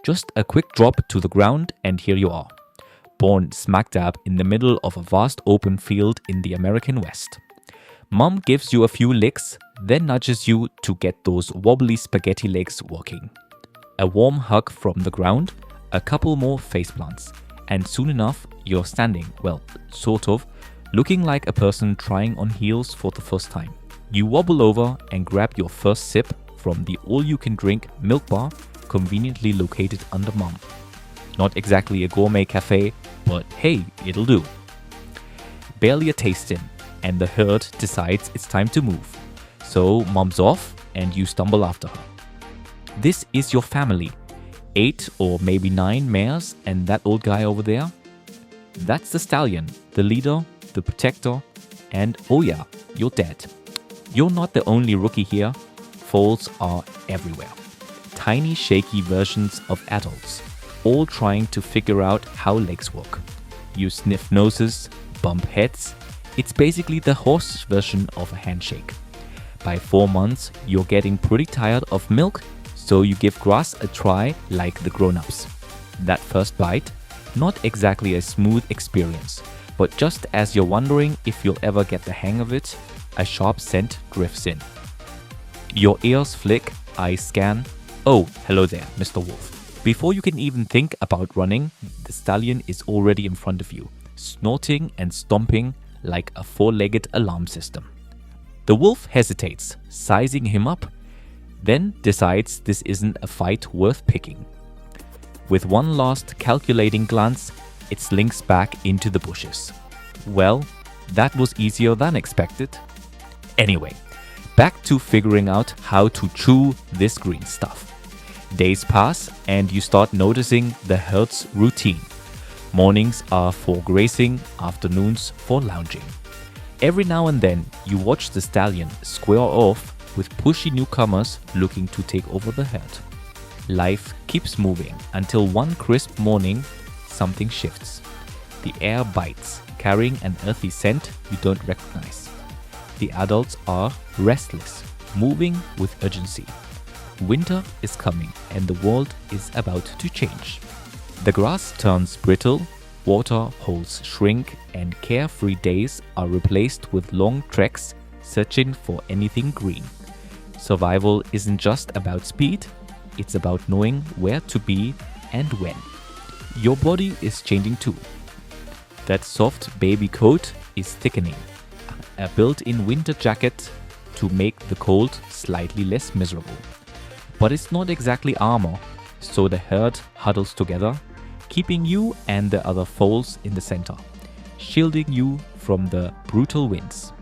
Just a quick drop to the ground and here you are. Born smack dab in the middle of a vast open field in the American West. Mom gives you a few licks, then nudges you to get those wobbly spaghetti legs working. A warm hug from the ground, a couple more faceplants, and soon enough you're standing, well, sort of, looking like a person trying on heels for the first time. You wobble over and grab your first sip from the all-you-can-drink milk bar conveniently located under Mom. Not exactly a gourmet cafe, but hey, it'll do. Barely a taste in, and the herd decides it's time to move. So Mom's off and you stumble after her. This is your family. 8 or maybe 9 mares and that old guy over there. That's the stallion, the leader, the protector, and oh yeah, your dad. You're not the only rookie here. Foals are everywhere. Tiny shaky versions of adults, all trying to figure out how legs work. You sniff noses, bump heads. It's basically the horse version of a handshake. By 4 months, you're getting pretty tired of milk, so you give grass a try like the grown-ups. That first bite, not exactly a smooth experience, but just as you're wondering if you'll ever get the hang of it, a sharp scent drifts in. Your ears flick, eyes scan. Oh, hello there, Mr. Wolf. Before you can even think about running, the stallion is already in front of you, snorting and stomping like a 4-legged alarm system. The wolf hesitates, sizing him up, then decides this isn't a fight worth picking. With one last calculating glance, it slinks back into the bushes. Well, that was easier than expected. Anyway, back to figuring out how to chew this green stuff. Days pass and you start noticing the herd's routine. Mornings are for grazing, afternoons for lounging. Every now and then you watch the stallion square off with pushy newcomers looking to take over the herd. Life keeps moving until one crisp morning, something shifts. The air bites, carrying an earthy scent you don't recognize. The adults are restless, moving with urgency. Winter is coming and the world is about to change. The grass turns brittle, water holes shrink, and carefree days are replaced with long treks searching for anything green. Survival isn't just about speed, it's about knowing where to be and when. Your body is changing too. That soft baby coat is thickening. A built-in winter jacket to make the cold slightly less miserable. But it's not exactly armor, so the herd huddles together, keeping you and the other foals in the center, shielding you from the brutal winds.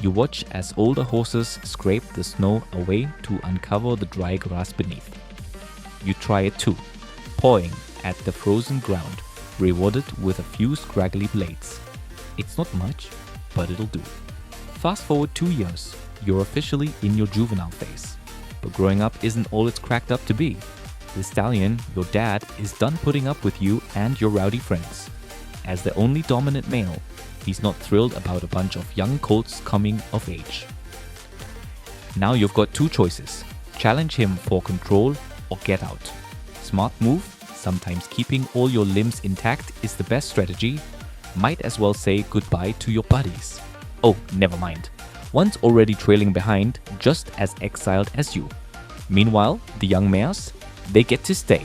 You watch as older horses scrape the snow away to uncover the dry grass beneath. You try it too, pawing at the frozen ground, rewarded with a few scraggly blades. It's not much, but it'll do. Fast forward 2 years, you're officially in your juvenile phase. But growing up isn't all it's cracked up to be. The stallion, your dad, is done putting up with you and your rowdy friends. As the only dominant male, he's not thrilled about a bunch of young colts coming of age. Now you've got 2 choices. Challenge him for control or get out. Smart move, sometimes keeping all your limbs intact is the best strategy. Might as well say goodbye to your buddies. Oh, never mind. One's already trailing behind, just as exiled as you. Meanwhile, the young mares, they get to stay.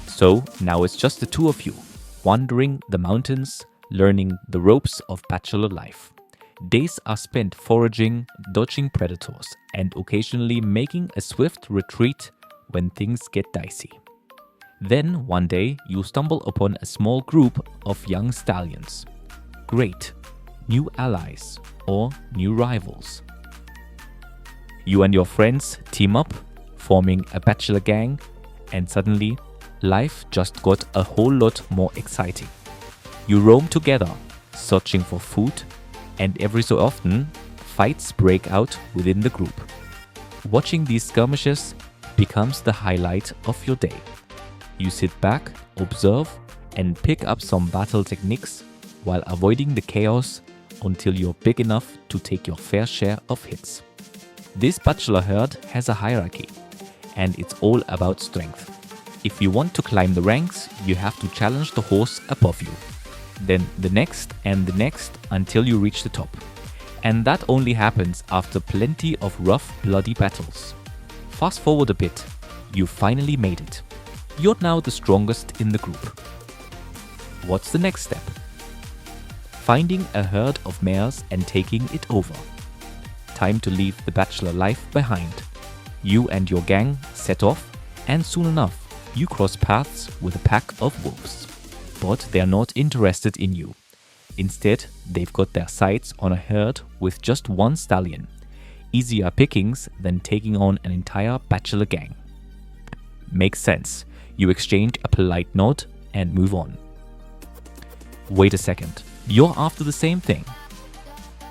So now it's just the 2 of you, wandering the mountains, learning the ropes of bachelor life. Days are spent foraging, dodging predators, and occasionally making a swift retreat when things get dicey. Then, one day, you stumble upon a small group of young stallions. Great. New allies or new rivals. You and your friends team up, forming a bachelor gang, and suddenly, life just got a whole lot more exciting. You roam together, searching for food, and every so often, fights break out within the group. Watching these skirmishes becomes the highlight of your day. You sit back, observe, and pick up some battle techniques while avoiding the chaos until you're big enough to take your fair share of hits. This bachelor herd has a hierarchy, and it's all about strength. If you want to climb the ranks, you have to challenge the horse above you. Then the next and the next until you reach the top. And that only happens after plenty of rough, bloody battles. Fast forward a bit, you finally made it. You're now the strongest in the group. What's the next step? Finding a herd of mares and taking it over. Time to leave the bachelor life behind. You and your gang set off, and soon enough, you cross paths with a pack of wolves. But they're not interested in you. Instead, they've got their sights on a herd with just one stallion. Easier pickings than taking on an entire bachelor gang. Makes sense. You exchange a polite nod and move on. Wait a second. You're after the same thing.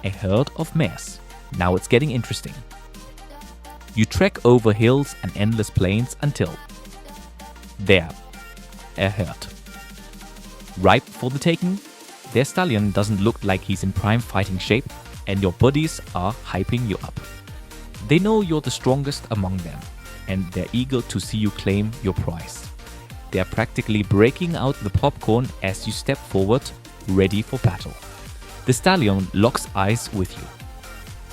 A herd of mares. Now it's getting interesting. You trek over hills and endless plains until... there. A herd. Ripe for the taking? Their stallion doesn't look like he's in prime fighting shape, and your buddies are hyping you up. They know you're the strongest among them, and they're eager to see you claim your prize. They're practically breaking out the popcorn as you step forward, ready for battle. The stallion locks eyes with you.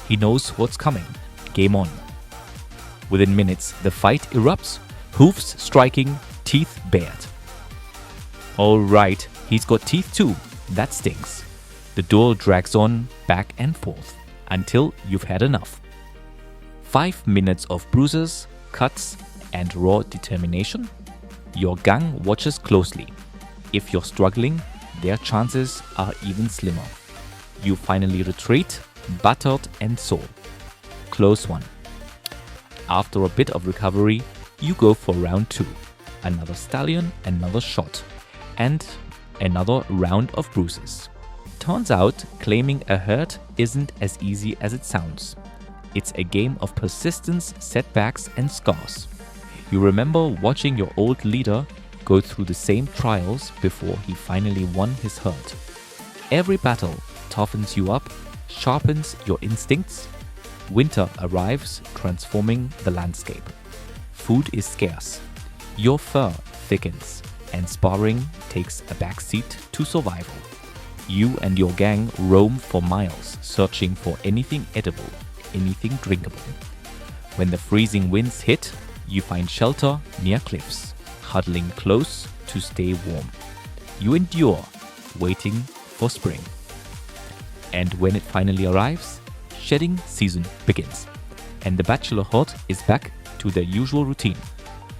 He knows what's coming. Game on. Within minutes, the fight erupts, hoofs striking, teeth bared. Alright, he's got teeth too. That stings. The duel drags on back and forth until you've had enough. 5 minutes of bruises, cuts, and raw determination. Your gang watches closely. If you're struggling, their chances are even slimmer. You finally retreat, battered and sore. Close one. After a bit of recovery, you go for round 2. Another stallion, another shot, and another round of bruises. Turns out, claiming a herd isn't as easy as it sounds. It's a game of persistence, setbacks, and scars. You remember watching your old leader go through the same trials before he finally won his herd. Every battle toughens you up, sharpens your instincts. Winter arrives, transforming the landscape. Food is scarce. Your fur thickens, and sparring takes a backseat to survival. You and your gang roam for miles, searching for anything edible, anything drinkable. When the freezing winds hit, you find shelter near cliffs, huddling close to stay warm. You endure, waiting for spring. And when it finally arrives, shedding season begins, and the bachelor horde is back to their usual routine.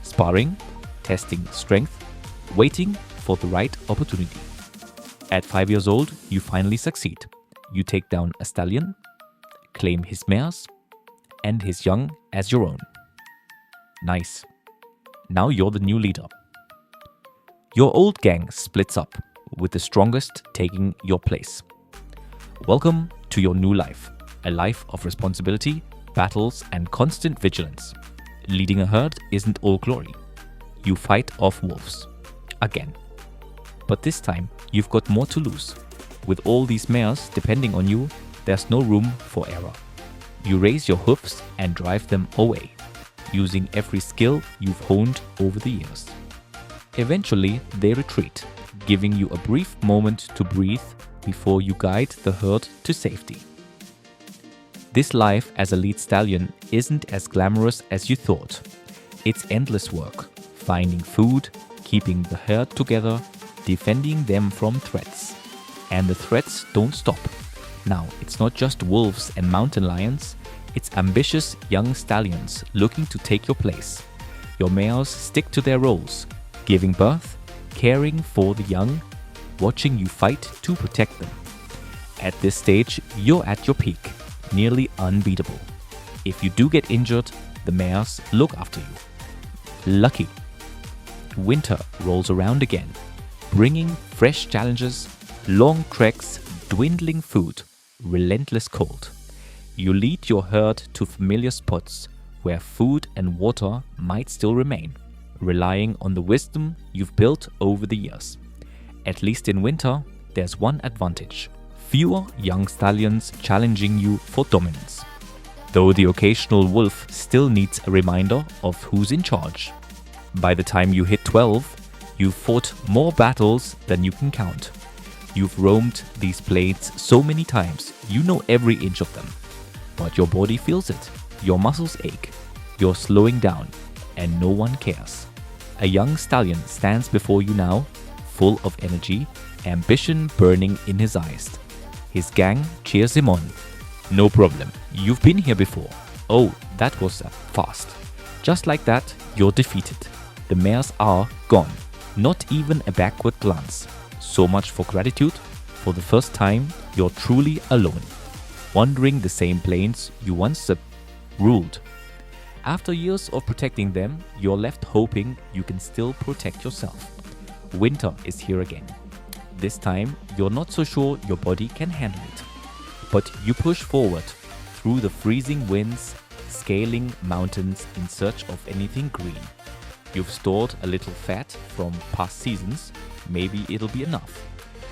Sparring, testing strength, waiting for the right opportunity. At 5 years old, you finally succeed. You take down a stallion, claim his mares, and his young as your own. Nice. Now you're the new leader. Your old gang splits up, with the strongest taking your place. Welcome to your new life. A life of responsibility, battles, and constant vigilance. Leading a herd isn't all glory. You fight off wolves. Again. But this time, you've got more to lose. With all these mares depending on you, there's no room for error. You raise your hoofs and drive them away, using every skill you've honed over the years. Eventually, they retreat, giving you a brief moment to breathe before you guide the herd to safety. This life as a lead stallion isn't as glamorous as you thought. It's endless work, finding food, keeping the herd together, defending them from threats. And the threats don't stop. Now, it's not just wolves and mountain lions, it's ambitious young stallions looking to take your place. Your mares stick to their roles, giving birth, caring for the young, watching you fight to protect them. At this stage, you're at your peak, nearly unbeatable. If you do get injured, the mares look after you. Lucky. Winter rolls around again, bringing fresh challenges, long treks, dwindling food, relentless cold. You lead your herd to familiar spots where food and water might still remain, relying on the wisdom you've built over the years. At least in winter, there's one advantage: fewer young stallions challenging you for dominance. Though the occasional wolf still needs a reminder of who's in charge. By the time you hit 12, you've fought more battles than you can count. You've roamed these plains so many times, you know every inch of them. But your body feels it, your muscles ache, you're slowing down, and no one cares. A young stallion stands before you now, full of energy, ambition burning in his eyes. His gang cheers him on. No problem, you've been here before. Oh, that was fast. Just like that, you're defeated. The mares are gone. Not even a backward glance. So much for gratitude. For the first time, you're truly alone, wandering the same plains you once ruled. After years of protecting them, you're left hoping you can still protect yourself. Winter is here again. This time, you're not so sure your body can handle it. But you push forward through the freezing winds, scaling mountains in search of anything green. You've stored a little fat from past seasons, maybe it'll be enough.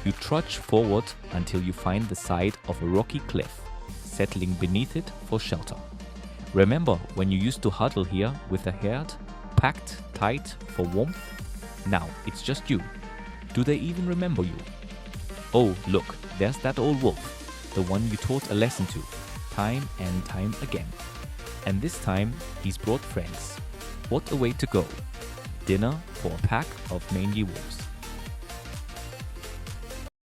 You trudge forward until you find the side of a rocky cliff, settling beneath it for shelter. Remember when you used to huddle here with a herd, packed tight for warmth? Now it's just you. Do they even remember you? Oh, look, there's that old wolf, the one you taught a lesson to, time and time again. And this time, he's brought friends. What a way to go. Dinner for a pack of mangy wolves.